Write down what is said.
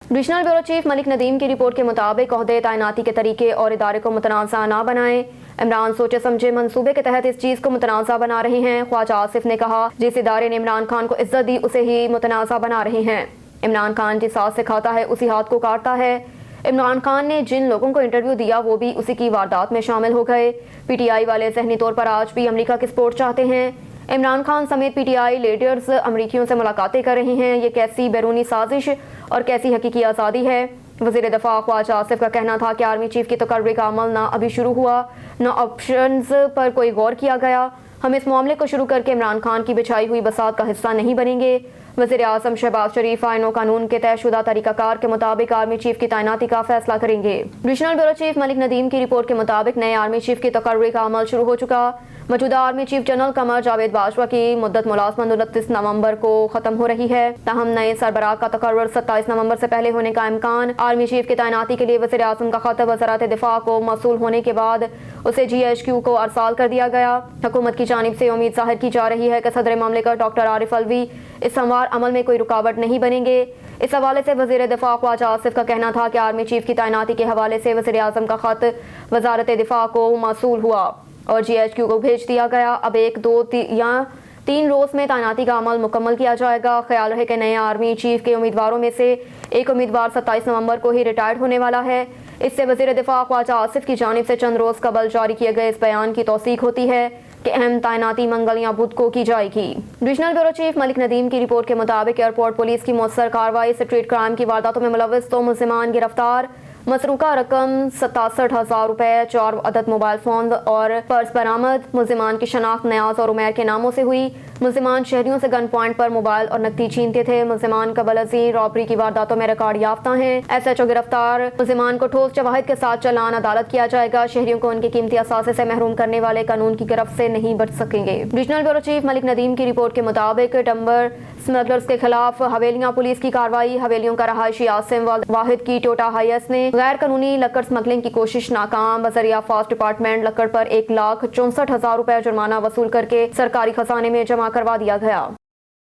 Divisional bureau chief Malik Nadeem की report के मुताबिक ओहदे तैनाती के तरीके और इदारे को मुतनाज़ा ना बनाएं। इमरान सोचे समझे मंसूबे के तहत इस चीज़ को मुतनाज़ा बना रहे हैं। ख्वाजा आसिफ ने कहा, जिस इदारे ने इमरान खान को इज्जत दी उसे ही मुतनाज़ा बना रहे हैं। इमरान खान जिस हाथ से खाता है उसी हाथ को काटता है। इमरान खान ने जिन लोगों को इंटरव्यू दिया वो भी उसी की वारदात में शामिल हो गए। पीटीआई वाले ज़हनी तौर पर आज भी अमेरिका की सपोर्ट चाहते हैं। इमरान खान समेत पीटीआई लीडर्स अमरीकियों से मुलाकातें कर रही हैं। ये कैसी बैरूनी साजिश और कैसी हकीकी आज़ादी है। वज़ीर दफ़ा ख्वाजा आसिफ का कहना था कि आर्मी चीफ की तकर्री का अमल ना अभी शुरू हुआ, ना ऑप्शंस पर कोई गौर किया गया। हम इस मामले को शुरू करके इमरान खान की बिछाई हुई बसात का हिस्सा नहीं बनेंगे। वज़ीर आज़म शहबाज शरीफ आईन व कानून के तयशुदा तरीक़ाकार के मुताबिक आर्मी चीफ की तैनाती का फैसला करेंगे। Divisional bureau chief Malik Nadeem की रिपोर्ट के मुताबिक नए आर्मी चीफ की तकर्री का अमल शुरू हो चुका। मौजूदा army chief general Qamar Javed Bajwa की मुद्दत मुलाजमत 29 नवंबर को खत्म हो रही है। ताहम नए सरबराह का तकर्रुर 27 नवंबर से पहले होने का इम्कान। आर्मी चीफ की तैनाती के लिए वज़ीर आज़म का खत वज़ारत दिफा को मौसूल होने के बाद उसे GHQ को अरसाल कर दिया गया। हुकूमत की जानिब से उम्मीद जाहिर की जा रही है कि सदर मामलकत डॉक्टर आरिफ अलवी इस संवार अमल में कोई रुकावट नहीं बनेंगे। इस हवाले से वज़ीर दिफा ख्वाजा आसिफ का कहना था कि आर्मी चीफ की तैनाती के हवाले से वज़ीर आज़म का खत वज़ारत दिफा को मौसूल हुआ और GHQ को भेज दिया गया। अब 1, 2 या 3 रोज में तैनाती का अमल मुकम्मल किया जाएगा। ख्याल रहे कि नए आर्मी चीफ के उम्मीदवारों में से एक उम्मीदवार 27 नवंबर को ही रिटायर्ड होने वाला है। इससे वज़ीर दिफा ख्वाजा आसिफ की जानिब से चंद रोज कबल जारी किए गए इस बयान की तौसीक होती है कि अहम तैनाती मंगल या बुध को की जाएगी। Divisional bureau chief Malik Nadeem की रिपोर्ट के मुताबिक एयरपोर्ट पुलिस की मौसर कार्रवाई से स्ट्रीट क्राइम की वारदातों में मुलव्वस 2 मुल्ज़िमान गिरफ्तार। मसरूका रकम 67,000 रुपए, 4 अदद मोबाइल फोन और पर्स बरामद। मुल्ज़िमान की शनाख्त नियाज और उमैर के नामों से हुई। मुल्ज़िमान शहरियों से गन पॉइंट पर मोबाइल और नकदी छीनते थे। मुल्ज़िमान कबल अज़ीं रॉबरी की वारदातों में रिकॉर्ड याफ्ता हैं। SHO गिरफ्तार। मुल्ज़िमान को ठोस शवाहिद के साथ चालान अदालत किया जाएगा। शहरियों को उनके कीमती असासे से महरूम करने वाले कानून की गिरफ्त से नहीं बच सकेंगे। Divisional bureau chief Malik Nadeem की रिपोर्ट के मुताबिक टम्बर स्मगलर्स के खिलाफ हवेलियां पुलिस की कार्रवाई। हवेलियों का रहायशी आसिम वाहिद की टोटा हाईएस ने गैर कानूनी लक्कड़ स्मगलिंग की कोशिश नाकाम। बजरिया फास्ट डिपार्टमेंट लक्कड़ पर 1,64,000 रुपए जुर्माना वसूल करके सरकारी खजाने में जमा करवा दिया गया।